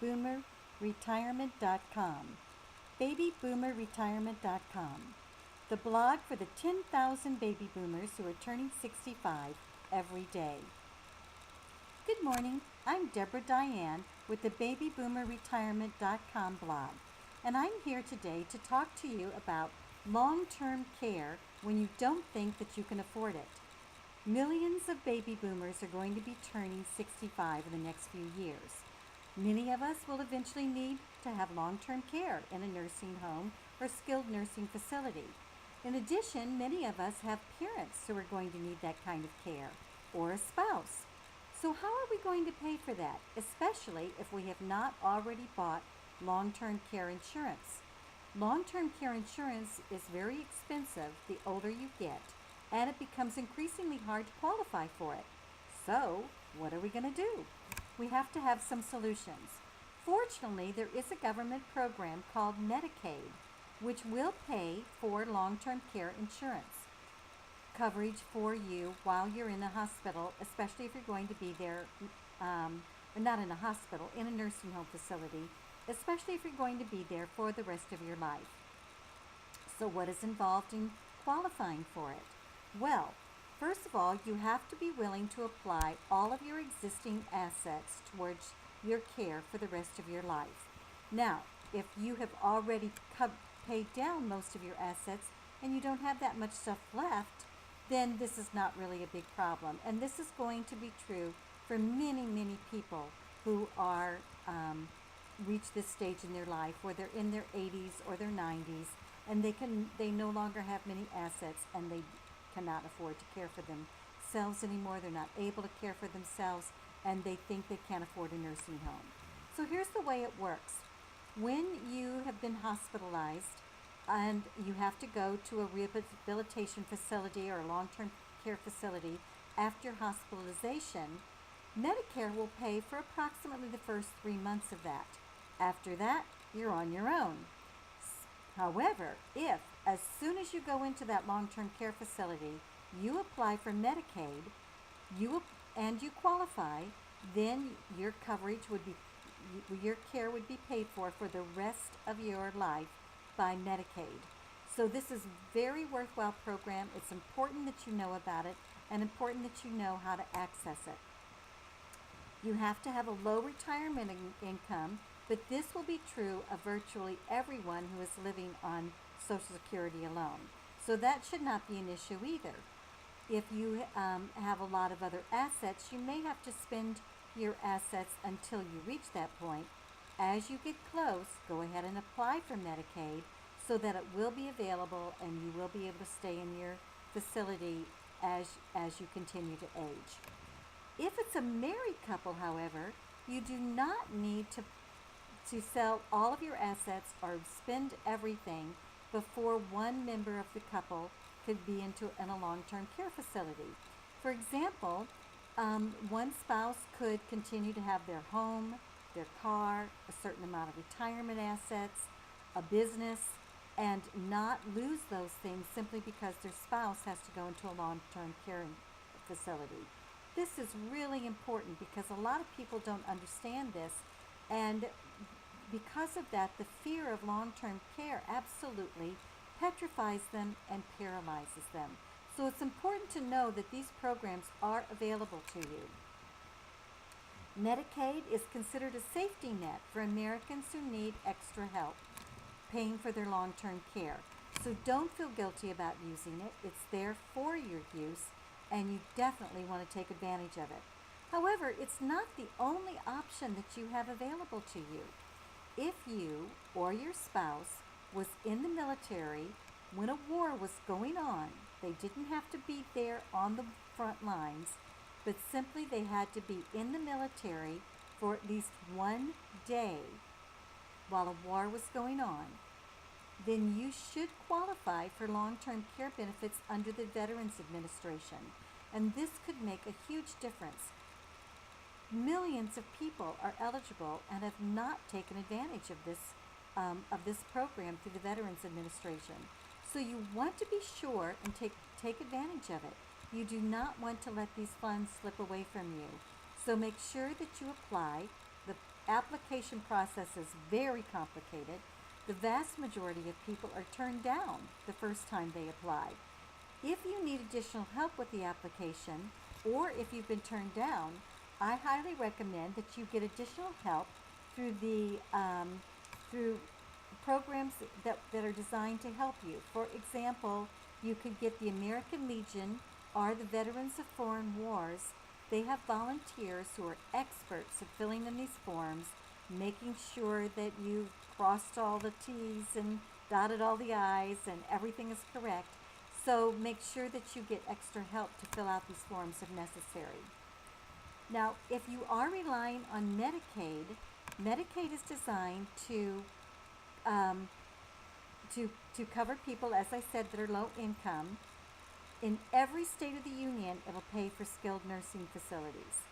babyboomerretirement.com. Babyboomerretirement.com. The blog for the 10,000 baby boomers who are turning 65 every day. Good morning. I'm Deborah Diane with the babyboomerretirement.com blog, and I'm here today to talk to you about long-term care when you don't think that you can afford it. Millions of baby boomers are going to be turning 65 in the next few years. Many of us will eventually need to have long-term care in a nursing home or skilled nursing facility. In addition, many of us have parents who are going to need that kind of care, or a spouse. So how are we going to pay for that, especially if we have not already bought long-term care insurance? Long-term care insurance is very expensive the older you get, and it becomes increasingly hard to qualify for it. So, what are we going to do? We have to have some solutions. Fortunately, there is a government program called Medicaid, which will pay for long-term care insurance coverage for you while you're in a hospital, especially if you're going to be there, or not in a hospital, in a nursing home facility, especially if you're going to be there for the rest of your life. So what is involved in qualifying for it? Well, first of all, you have to be willing to apply all of your existing assets towards your care for the rest of your life. Now, if you have already paid down most of your assets and you don't have that much stuff left, then this is not really a big problem. And this is going to be true for many, many people who are reach this stage in their life where they're in their 80s or their 90s and they no longer have many assets and they cannot afford to care for themselves anymore. They're not able to care for themselves and they think they can't afford a nursing home. So here's the way it works. When you have been hospitalized and you have to go to a rehabilitation facility or a long-term care facility after hospitalization, Medicare will pay for approximately the first 3 months of that. After that, you're on your own. However, if as soon as you go into that long-term care facility, you apply for Medicaid, and you qualify, then your coverage would be, your care would be paid for the rest of your life by Medicaid. So this is a very worthwhile program. It's important that you know about it and important that you know how to access it. You have to have a low retirement income, but this will be true of virtually everyone who is living on Social Security alone. So that should not be an issue either. If you have a lot of other assets, you may have to spend your assets until you reach that point. As you get close, go ahead and apply for Medicaid so that it will be available and you will be able to stay in your facility as you continue to age. If it's a married couple, however, you do not need to sell all of your assets or spend everything before one member of the couple could be in a long-term care facility. For example, one spouse could continue to have their home, their car, a certain amount of retirement assets, a business, and not lose those things simply because their spouse has to go into a long-term care facility. This is really important because a lot of people don't understand this, and because of that, the fear of long-term care absolutely petrifies them and paralyzes them. So it's important to know that these programs are available to you. Medicaid is considered a safety net for Americans who need extra help paying for their long-term care. So don't feel guilty about using it. It's there for your use, and you definitely want to take advantage of it. However, it's not the only option that you have available to you. If you or your spouse was in the military when a war was going on, they didn't have to be there on the front lines, but simply they had to be in the military for at least one day while a war was going on, then you should qualify for long-term care benefits under the Veterans Administration. And this could make a huge difference. Millions of people are eligible and have not taken advantage of this program through the Veterans Administration. So you want to be sure and take advantage of it. You do not want to let these funds slip away from you. So make sure that you apply. The application process is very complicated. The vast majority of people are turned down the first time they apply. If you need additional help with the application, or if you've been turned down, I highly recommend that you get additional help through through programs that are designed to help you. For example, you could get the American Legion or the Veterans of Foreign Wars. They have volunteers who are experts at filling in these forms, making sure that you've crossed all the T's and dotted all the I's and everything is correct. So make sure that you get extra help to fill out these forms if necessary. Now, if you are relying on Medicaid, Medicaid is designed to cover people, as I said, that are low income. In every state of the union, it will pay for skilled nursing facilities.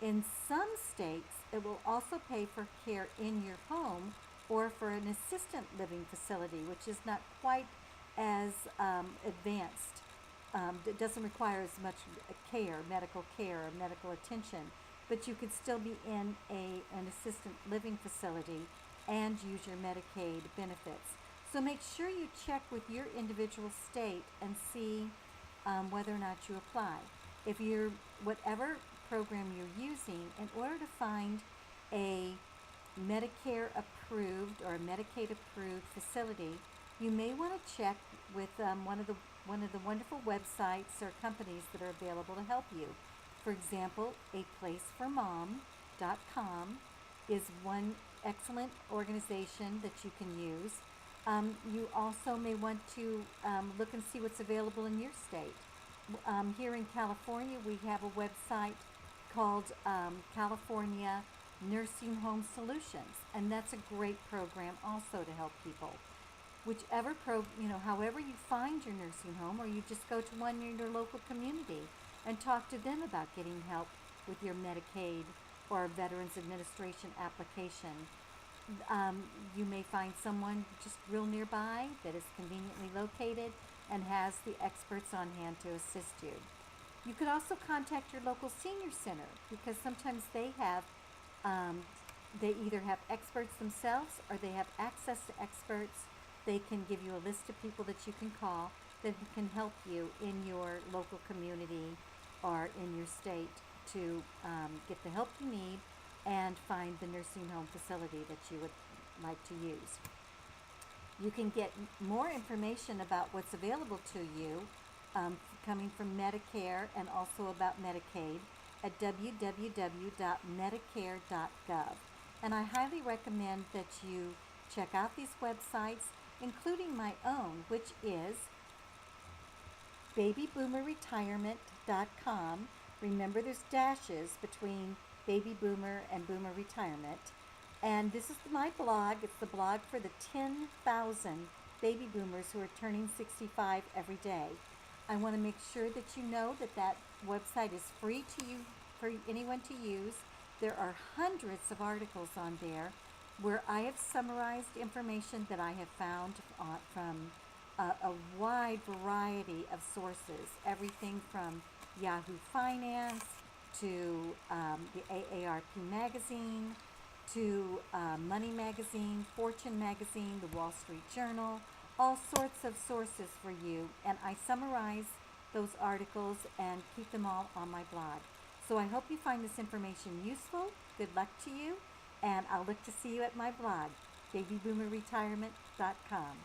In some states, it will also pay for care in your home or for an assisted living facility, which is not quite as advanced. It doesn't require as much medical care, or medical attention, but you could still be in an assisted living facility and use your Medicaid benefits. So make sure you check with your individual state and see whether or not you apply. If you're, whatever program you're using, in order to find a Medicare approved or a Medicaid approved facility, you may want to check with one of the wonderful websites or companies that are available to help you. For example, aplaceformom.com is one excellent organization that you can use. You also may want to look and see what's available in your state. Here in California, we have a website called California Nursing Home Solutions, and that's a great program also to help people. However you find your nursing home, or you just go to one in your local community and talk to them about getting help with your Medicaid or Veterans Administration application. You may find someone just real nearby that is conveniently located and has the experts on hand to assist you. You could also contact your local senior center, because sometimes they either have experts themselves or they have access to experts. They can give you a list of people that you can call that can help you in your local community or in your state to get the help you need and find the nursing home facility that you would like to use. You can get more information about what's available to you coming from Medicare and also about Medicaid at www.medicare.gov. And I highly recommend that you check out these websites, including my own, which is babyboomerretirement.com. Remember, there's dashes between baby boomer and boomer retirement. And this is my blog. It's the blog for the 10,000 baby boomers who are turning 65 every day. I want to make sure that you know that website is free to you, for anyone to use. There are hundreds of articles on there where I have summarized information that I have found from a wide variety of sources, everything from Yahoo Finance to the AARP magazine to Money Magazine, Fortune Magazine, the Wall Street Journal, all sorts of sources for you. And I summarize those articles and keep them all on my blog. So I hope you find this information useful. Good luck to you, and I'll look to see you at my blog, babyboomerretirement.com.